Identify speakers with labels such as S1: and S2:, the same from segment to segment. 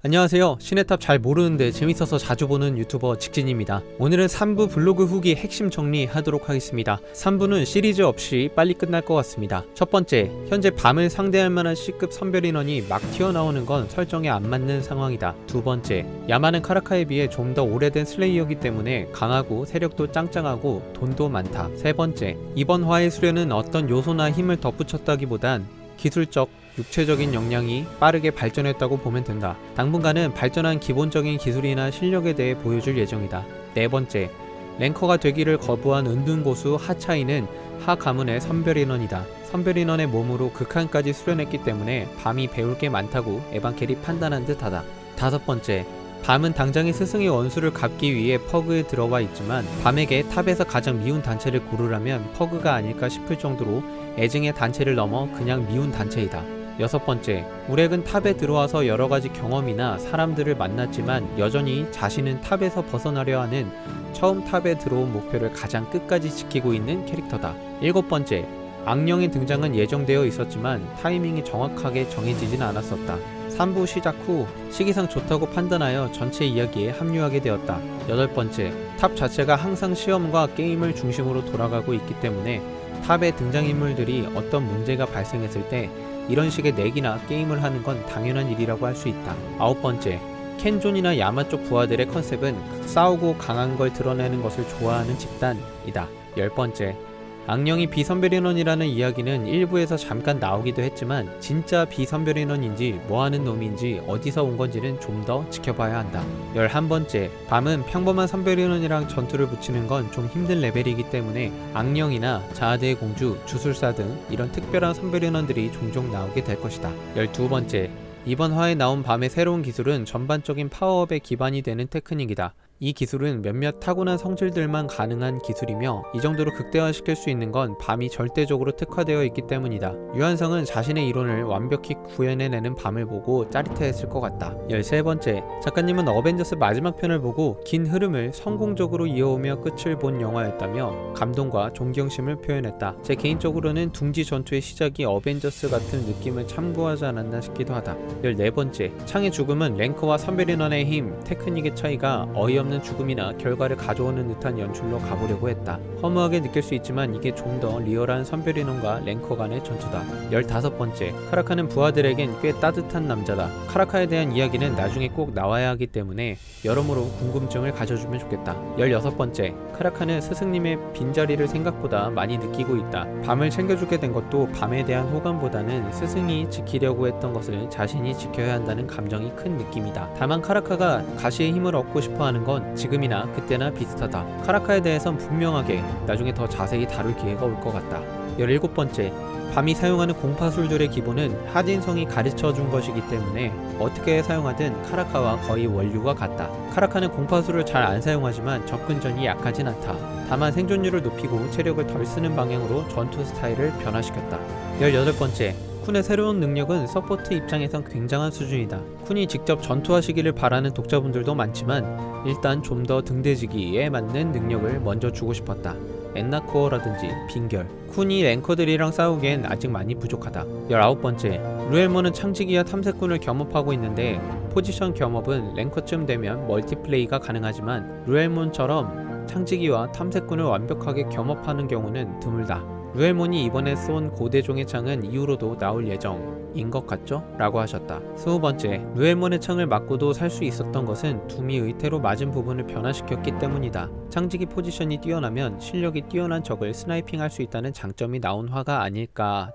S1: 안녕하세요. 신의탑 잘 모르는데 재밌어서 자주 보는 유튜버 직진입니다. 오늘은 3부 블로그 후기 핵심 정리하도록 하겠습니다. 3부는 시리즈 없이 빨리 끝날 것 같습니다. 첫 번째, 현재 밤을 상대할 만한 C급 선별 인원이 막 튀어나오는 건 설정에 안 맞는 상황이다. 두 번째, 야마는 카라카에 비해 좀 더 오래된 슬레이어이기 때문에 강하고 세력도 짱짱하고 돈도 많다. 세 번째, 이번 화의 수련은 어떤 요소나 힘을 덧붙였다기보단 기술적, 육체적인 역량이 빠르게 발전했다고 보면 된다. 당분간은 발전한 기본적인 기술이나 실력에 대해 보여줄 예정이다. 네 번째, 랭커가 되기를 거부한 은둔고수 하차이는 하 가문의 선별인원이다. 선별인원의 몸으로 극한까지 수련했기 때문에 밤이 배울 게 많다고 에반켈이 판단한 듯하다. 다섯 번째, 밤은 당장의 스승의 원수를 갚기 위해 퍼그에 들어와 있지만 밤에게 탑에서 가장 미운 단체를 고르라면 퍼그가 아닐까 싶을 정도로 애증의 단체를 넘어 그냥 미운 단체이다. 여섯 번째, 우렉은 탑에 들어와서 여러가지 경험이나 사람들을 만났지만 여전히 자신은 탑에서 벗어나려 하는 처음 탑에 들어온 목표를 가장 끝까지 지키고 있는 캐릭터다. 일곱 번째, 악령의 등장은 예정되어 있었지만 타이밍이 정확하게 정해지진 않았었다. 3부 시작 후 시기상 좋다고 판단하여 전체 이야기에 합류하게 되었다. 여덟 번째, 탑 자체가 항상 시험과 게임을 중심으로 돌아가고 있기 때문에 탑의 등장인물들이 어떤 문제가 발생했을 때 이런 식의 내기나 게임을 하는 건 당연한 일이라고 할 수 있다. 아홉 번째, 켄존이나 야마 쪽 부하들의 컨셉은 싸우고 강한 걸 드러내는 것을 좋아하는 집단이다. 열 번째, 악령이 비선별인원이라는 이야기는 일부에서 잠깐 나오기도 했지만 진짜 비선별인원인지 뭐하는 놈인지 어디서 온 건지는 좀 더 지켜봐야 한다. 11번째, 밤은 평범한 선별인원이랑 전투를 붙이는 건 좀 힘든 레벨이기 때문에 악령이나 자아대의 공주, 주술사 등 이런 특별한 선별인원들이 종종 나오게 될 것이다. 12번째, 이번 화에 나온 밤의 새로운 기술은 전반적인 파워업의 기반이 되는 테크닉이다. 이 기술은 몇몇 타고난 성질들만 가능한 기술이며 이 정도로 극대화시킬 수 있는 건 밤이 절대적으로 특화되어 있기 때문이다. 유한성은 자신의 이론을 완벽히 구현해내는 밤을 보고 짜릿해했을 것 같다. 13번째, 작가님은 어벤져스 마지막 편을 보고 긴 흐름을 성공적으로 이어오며 끝을 본 영화였다며 감동과 존경심을 표현했다. 제 개인적으로는 둥지 전투의 시작이 어벤져스 같은 느낌을 참고하지 않았나 싶기도 하다. 14번째, 창의 죽음은 랭커와 선별인원의 힘, 테크닉의 차이가 어이없는 죽음이나 결과를 가져오는 듯한 연출로 가보려고 했다. 허무하게 느낄 수 있지만 이게 좀 더 리얼한 선별인원과 랭커 간의 전투다. 15번째, 카라카는 부하들에겐 꽤 따뜻한 남자다. 카라카에 대한 이야기는 나중에 꼭 나와야 하기 때문에 여러모로 궁금증을 가져주면 좋겠다. 16번째, 카라카는 스승님의 빈자리를 생각보다 많이 느끼고 있다. 밤을 챙겨주게 된 것도 밤에 대한 호감보다는 스승이 지키려고 했던 것을 자신이 지켜야 한다는 감정이 큰 느낌이다. 다만 카라카가 가시의 힘을 얻고 싶어하는 건 지금이나 그때나 비슷하다. 카라카에 대해선 분명하게 나중에 더 자세히 다룰 기회가 올 것 같다. 17번째, 밤이 사용하는 공파술들의 기본은 하진성이 가르쳐준 것이기 때문에 어떻게 사용하든 카라카와 거의 원류가 같다. 카라카는 공파술을 잘 안 사용하지만 접근전이 약하진 않다. 다만 생존율을 높이고 체력을 덜 쓰는 방향으로 전투 스타일을 변화시켰다. 18번째, 쿤의 새로운 능력은 서포트 입장에선 굉장한 수준이다. 쿤이 직접 전투하시기를 바라는 독자분들도 많지만 일단 좀 더 등대지기에 맞는 능력을 먼저 주고 싶었다. 엔나코어라든지 빙결, 쿤이 랭커들이랑 싸우기엔 아직 많이 부족하다. 19번째, 루엘몬은 창지기와 탐색꾼을 겸업하고 있는데 포지션 겸업은 랭커쯤 되면 멀티플레이가 가능하지만 루엘몬처럼 창지기와 탐색꾼을 완벽하게 겸업하는 경우는 드물다. 루엘몬이 이번에 쏜 고대종의 창은 이후로도 나올 예정인 것 같죠? 라고 하셨다. 20번째, 루엘몬의 창을 맞고도 살 수 있었던 것은 둠이 의태로 맞은 부분을 변화시켰기 때문이다. 창지기 포지션이 뛰어나면 실력이 뛰어난 적을 스나이핑할 수 있다는 장점이 나온 화가 아닐까...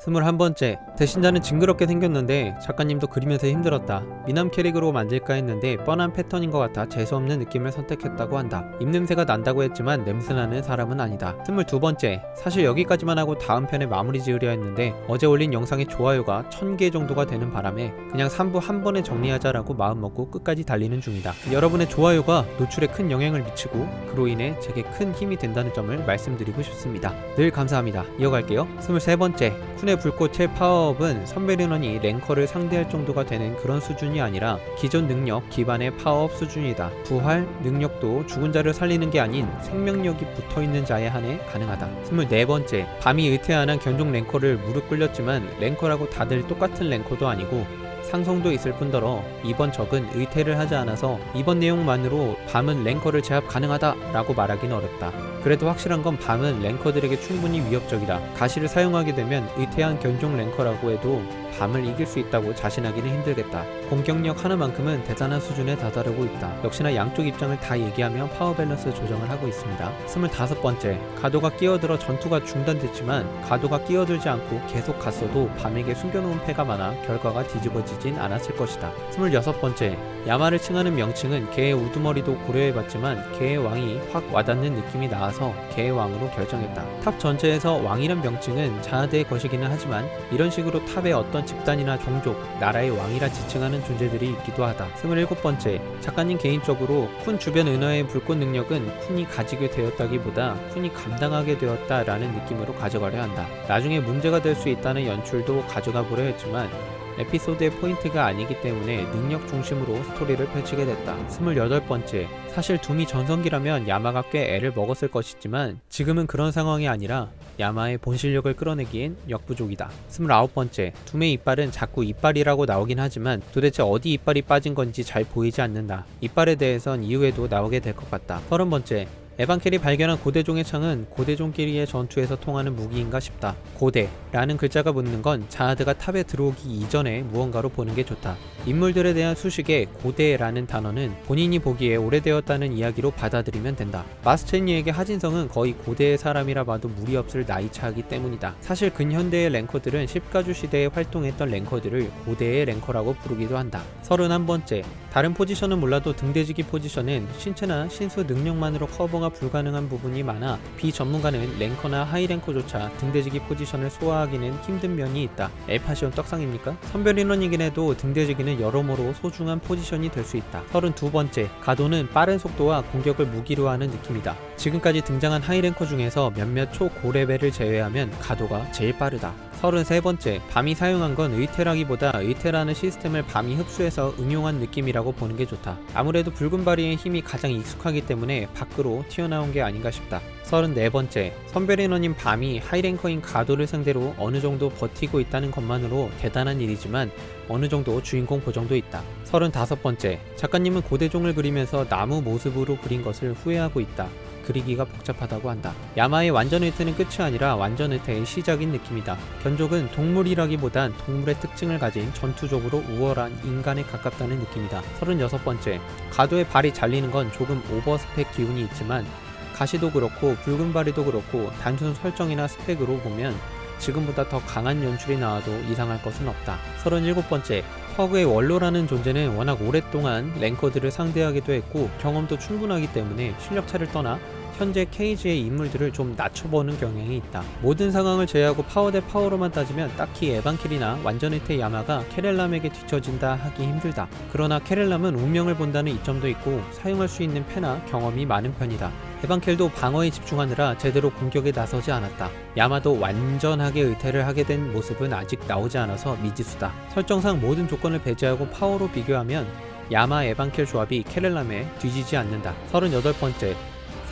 S1: 21번째, 대신자는 징그럽게 생겼는데 작가님도 그리면서 힘들었다. 미남 캐릭으로 만들까 했는데 뻔한 패턴인 것 같아 재수없는 느낌을 선택했다고 한다. 입냄새가 난다고 했지만 냄새나는 사람은 아니다. 22번째, 사실 여기까지만 하고 다음 편에 마무리 지으려 했는데 어제 올린 영상의 좋아요가 1000개 정도가 되는 바람에 그냥 3부 한 번에 정리하자라고 마음먹고 끝까지 달리는 중이다. 여러분의 좋아요가 노출에 큰 영향을 미치고 그로 인해 제게 큰 힘이 된다는 점을 말씀드리고 싶습니다. 늘 감사합니다. 이어갈게요. 23번째, 쿤의 불꽃의 파워업은 선별인원이 랭커를 상대할 정도가 되는 그런 수준이 아니라 기존 능력 기반의 파워업 수준이다. 부활, 능력도 죽은 자를 살리는 게 아닌 생명력이 붙어있는 자에 한해 가능하다. 24번째, 밤이 의태하는 견종 랭커를 무릎 꿇렸지만 랭커라고 다들 똑같은 랭커도 아니고 상성도 있을 뿐더러 이번 적은 의퇴를 하지 않아서 이번 내용만으로 밤은 랭커를 제압 가능하다 라고 말하기는 어렵다. 그래도 확실한 건 밤은 랭커들에게 충분히 위협적이다. 가시를 사용하게 되면 의퇴한 견종 랭커라고 해도 밤을 이길 수 있다고 자신하기는 힘들겠다. 공격력 하나만큼은 대단한 수준에 다다르고 있다. 역시나 양쪽 입장을 다 얘기하며 파워 밸런스 조정을 하고 있습니다. 25번째, 가도가 끼어들어 전투가 중단됐지만 가도가 끼어들지 않고 계속 갔어도 밤에게 숨겨놓은 패가 많아 결과가 뒤집어지진 않았을 것이다. 26번째, 야마를 칭하는 명칭은 개의 우두머리도 고려해봤지만 개의 왕이 확 와닿는 느낌이 나와서 개의 왕으로 결정했다. 탑 전체에서 왕이란 명칭은 자아드의 것이기는 하지만 이런 식으로 탑의 어떤 집단이나 종족, 나라의 왕이라 지칭하는 존재들이 있기도 하다. 27번째, 작가님 개인적으로 쿤 주변 은하의 불꽃 능력은 쿤이 가지게 되었다기보다 쿤이 감당하게 되었다라는 느낌으로 가져가려 한다. 나중에 문제가 될 수 있다는 연출도 가져가 보려 했지만 에피소드의 포인트가 아니기 때문에 능력 중심으로 스토리를 펼치게 됐다. 28번째, 사실 둠이 전성기라면 야마가 꽤 애를 먹었을 것이지만 지금은 그런 상황이 아니라 야마의 본 실력을 끌어내기엔 역부족이다. 29번째, 둠의 이빨은 자꾸 이빨이라고 나오긴 하지만 도대체 어디 이빨이 빠진 건지 잘 보이지 않는다. 이빨에 대해선 이후에도 나오게 될 것 같다. 30번째, 에반켈이 발견한 고대종의 창은 고대종끼리의 전투에서 통하는 무기인가 싶다. 고대라는 글자가 붙는 건 자아드가 탑에 들어오기 이전에 무언가로 보는 게 좋다. 인물들에 대한 수식에 고대라는 단어는 본인이 보기에 오래되었다는 이야기로 받아들이면 된다. 마스체니에게 하진성은 거의 고대의 사람이라 봐도 무리 없을 나이차이기 때문이다. 사실 근현대의 랭커들은 십가주 시대에 활동했던 랭커들을 고대의 랭커라고 부르기도 한다. 31번째, 다른 포지션은 몰라도 등대지기 포지션은 신체나 신수 능력만으로 커버가 불가능한 부분이 많아 비전문가는 랭커나 하이랭커조차 등대지기 포지션을 소화하기는 힘든 면이 있다. 엘파시온 떡상입니까? 선별인원이긴 해도 등대지기는 여러모로 소중한 포지션이 될 수 있다. 32번째, 가도는 빠른 속도와 공격을 무기로 하는 느낌이다. 지금까지 등장한 하이랭커 중에서 몇몇 초고레벨을 제외하면 가도가 제일 빠르다. 33번째, 밤이 사용한 건 의퇴라기보다 의퇴라는 시스템을 밤이 흡수해서 응용한 느낌이라고 보는 게 좋다. 아무래도 붉은 바리의 힘이 가장 익숙하기 때문에 밖으로 튀어나온 게 아닌가 싶다. 34번째, 선별인원인 밤이 하이랭커인 가도를 상대로 어느 정도 버티고 있다는 것만으로 대단한 일이지만 어느 정도 주인공 보정도 있다. 35번째, 작가님은 고대종을 그리면서 나무 모습으로 그린 것을 후회하고 있다. 그리기가 복잡하다고 한다. 야마의 완전 의퇴는 끝이 아니라 완전 의퇴의 시작인 느낌이다. 견족은 동물이라기보단 동물의 특징을 가진 전투적으로 우월한 인간에 가깝다는 느낌이다. 36번째, 가도의 발이 잘리는 건 조금 오버스펙 기운이 있지만 가시도 그렇고 붉은 바리도 그렇고 단순 설정이나 스펙으로 보면 지금보다 더 강한 연출이 나와도 이상할 것은 없다. 37번째, 퍼그의 원로라는 존재는 워낙 오랫동안 랭커들을 상대하기도 했고 경험도 충분하기 때문에 실력차를 떠나 현재 케이지의 인물들을 좀 낮춰보는 경향이 있다. 모든 상황을 제외하고 파워 대 파워로만 따지면 딱히 에반킬이나 완전의퇴 야마가 케렐람에게 뒤처진다 하기 힘들다. 그러나 케렐람은 운명을 본다는 이점도 있고 사용할 수 있는 패나 경험이 많은 편이다. 에반켈도 방어에 집중하느라 제대로 공격에 나서지 않았다. 야마도 완전하게 의퇴를 하게 된 모습은 아직 나오지 않아서 미지수다. 설정상 모든 조건을 배제하고 파워로 비교하면 야마 에반켈 조합이 케렐람에 뒤지지 않는다. 38번째,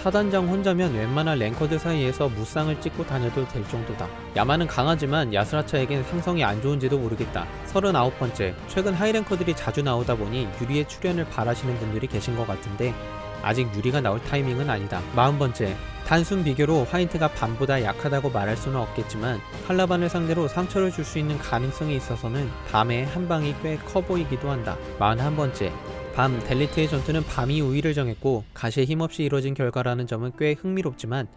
S1: 사단장 혼자면 웬만한 랭커들 사이에서 무쌍을 찍고 다녀도 될 정도다. 야마는 강하지만 야스라차에겐 상성이 안 좋은지도 모르겠다. 39번째, 최근 하이랭커들이 자주 나오다 보니 유리의 출연을 바라시는 분들이 계신 것 같은데 아직 유리가 나올 타이밍은 아니다. 40번째, 단순 비교로 화이트가 밤보다 약하다고 말할 수는 없겠지만 칼라반을 상대로 상처를 줄 수 있는 가능성이 있어서는 밤의 한방이 꽤 커 보이기도 한다. 41번째, 밤 델리트의 전투는 밤이 우위를 정했고 가시에 힘없이 이루어진 결과라는 점은 꽤 흥미롭지만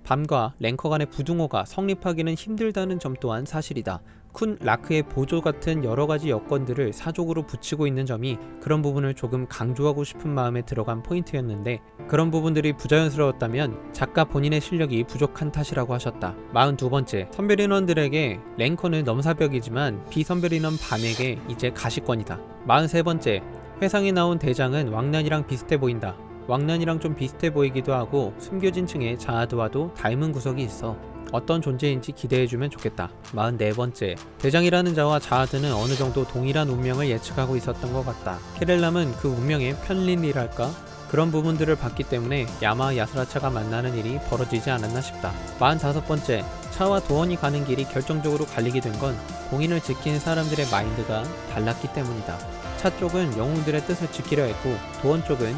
S1: 밤과 랭커 간의 부등호가 성립하기는 힘들다는 점 또한 사실이다. 쿤 라크의 보조 같은 여러가지 여건들을 사족으로 붙이고 있는 점이 그런 부분을 조금 강조하고 싶은 마음에 들어간 포인트였는데 그런 부분들이 부자연스러웠다면 작가 본인의 실력이 부족한 탓이라고 하셨다. 42번째, 선별인원들에게 랭커는 넘사벽이지만 비선별인원 밤에게 이제 가시권이다. 43번째, 회상에 나온 대장은 왕난이랑 비슷해 보인다. 왕난이랑 좀 비슷해 보이기도 하고 숨겨진 층에 자아드와도 닮은 구석이 있어. 어떤 존재인지 기대해주면 좋겠다. 44번째, 대장이라는 자와 자아드는 어느 정도 동일한 운명을 예측하고 있었던 것 같다. 케렐람은 그 운명의 편린이랄까? 그런 부분들을 봤기 때문에 야마 야스라차가 만나는 일이 벌어지지 않았나 싶다. 45번째, 차와 도원이 가는 길이 결정적으로 갈리게 된 건 공인을 지키는 사람들의 마인드가 달랐기 때문이다. 차 쪽은 영웅들의 뜻을 지키려 했고 도원 쪽은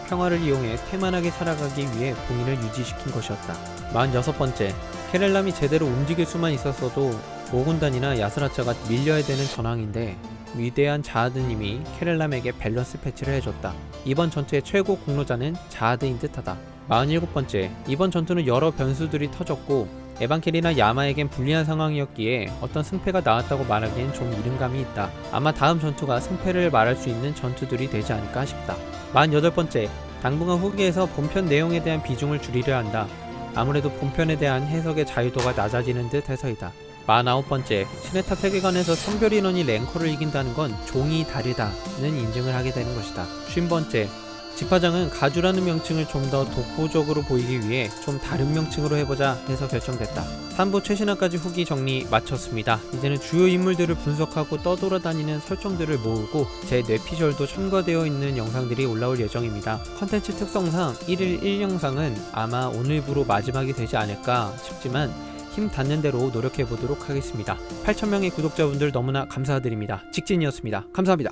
S1: 평화를 이용해 태만하게 살아가기 위해 공인을 유지시킨 것이었다. 46번째, 케렐람이 제대로 움직일 수만 있었어도 모군단이나 야스라차가 밀려야 되는 전황인데 위대한 자하드님이 케렐람에게 밸런스 패치를 해줬다. 이번 전투의 최고 공로자는 자하드인 듯하다. 47번째, 이번 전투는 여러 변수들이 터졌고 에반켈이나 야마에겐 불리한 상황이었기에 어떤 승패가 나왔다고 말하기엔 좀 이른감이 있다. 아마 다음 전투가 승패를 말할 수 있는 전투들이 되지 않을까 싶다. 48번째, 당분간 후기에서 본편 내용에 대한 비중을 줄이려 한다. 아무래도 본편에 대한 해석의 자유도가 낮아지는 듯 해서이다. 49번째, 시네탑 세계관에서 성별 인원이 랭커를 이긴다는 건 종이 다르다는 인증을 하게 되는 것이다. 50번째, 집화장은 가주라는 명칭을 좀 더 독보적으로 보이기 위해 좀 다른 명칭으로 해보자 해서 결정됐다. 3부 최신화까지 후기 정리 마쳤습니다. 이제는 주요 인물들을 분석하고 떠돌아다니는 설정들을 모으고 제 뇌피셜도 첨가되어 있는 영상들이 올라올 예정입니다. 컨텐츠 특성상 1일 1영상은 아마 오늘부로 마지막이 되지 않을까 싶지만 힘 닿는 대로 노력해보도록 하겠습니다. 8,000명의 구독자분들 너무나 감사드립니다. 직진이었습니다. 감사합니다.